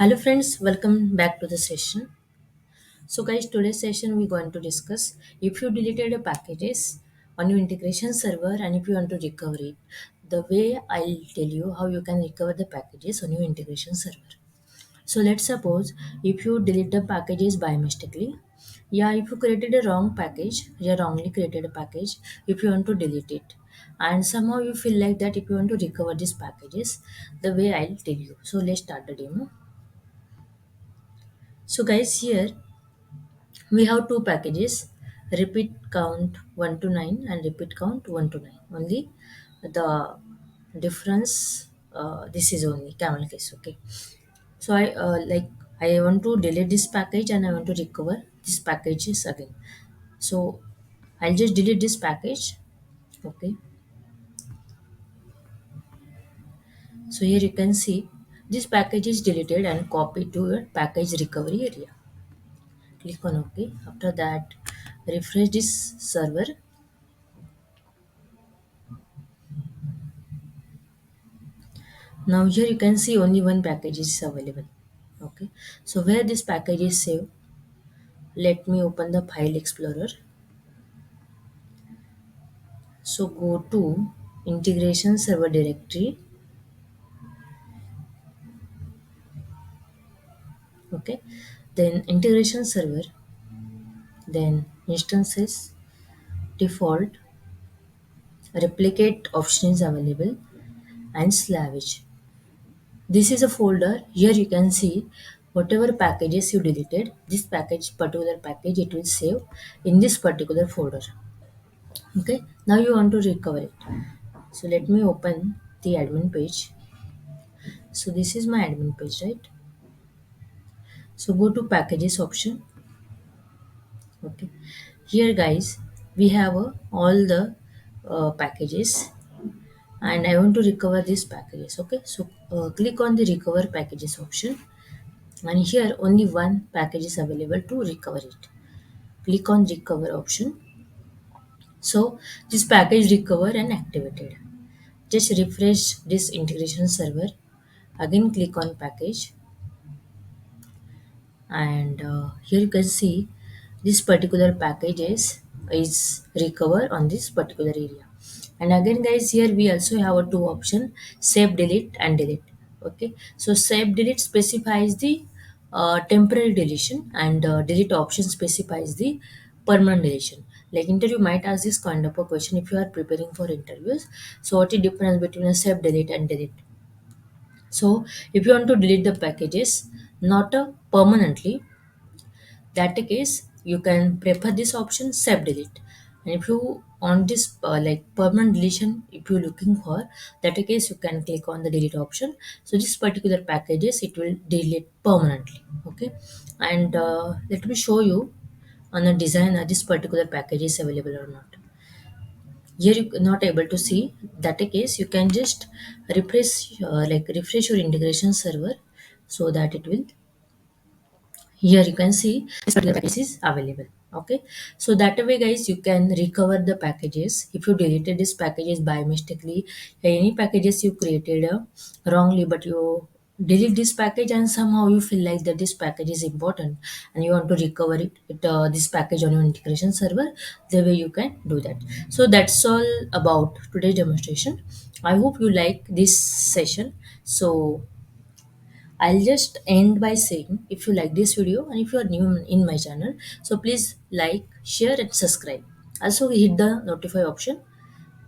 Hello friends, welcome back to the session. So guys, today's session we're going to discuss if you deleted a packages on your integration server and if you want to recover it, the way I'll tell you how you can recover the packages on your integration server. So let's suppose if you delete the packages by mistakenly, if you created a wrong package, you wrongly created a package, if you want to delete it, and somehow you feel like that if you want to recover these packages, the way I'll tell you. So let's start the demo. So guys, here we have two packages, repeat count 1 to 9 and repeat count 1 to 9 only. The difference, this is only camel case. Okay, so I want to delete this package and I want to recover these packages again. So I'll just delete this package. Okay, so here you can see this package is deleted and copied to your package recovery area. Click on OK. After that, refresh this server. Now here you can see only one package is available. Okay, so where this package is saved, let me open the file explorer. So go to integration server directory. Okay, then integration server, then instances, default, replicate option is available, and slavage. This is a folder. Here you can see whatever packages you deleted, this package, particular package, it will save in this particular folder. Okay, now you want to recover it. So let me open the admin page. So this is my admin page, right? So go to packages option. Okay, here guys, we have all the packages and I want to recover these packages. Okay, so click on the recover packages option, and here only one package is available to recover it. Click on recover option. So this package recover and activated. Just refresh this integration server. Again click on package, and here you can see this particular is recover on this particular area. And again guys, here we also have a two option, save, delete and delete. Okay, so save delete specifies the temporary deletion, and delete option specifies the permanent deletion. Like interview might ask this kind of a question if you are preparing for interviews. So what is difference between a save, delete and delete? So if you want to delete the packages, not permanently, that case you can prefer this option save delete. And if you on this like permanent deletion, if you're looking for that case, you can click on the delete option. So this particular packages it will delete permanently. Okay, and let me show you on the design this particular package is available or not. Here you not able to see that case, you can just refresh your integration server so that it will, here you can see this particular package is available. Okay, so that way guys you can recover the packages if you deleted these packages by mistakenly, any packages you created wrongly, but you delete this package and somehow you feel like that this package is important and you want to recover this package on your integration server, the way you can do that. So that's all about today's demonstration. I hope you like this session. So I'll just end by saying if you like this video and if you are new in my channel, so please like, share, and subscribe. Also hit the notify option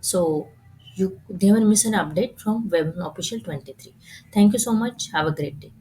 so you never miss an update from Web Official 23. Thank you so much. Have a great day.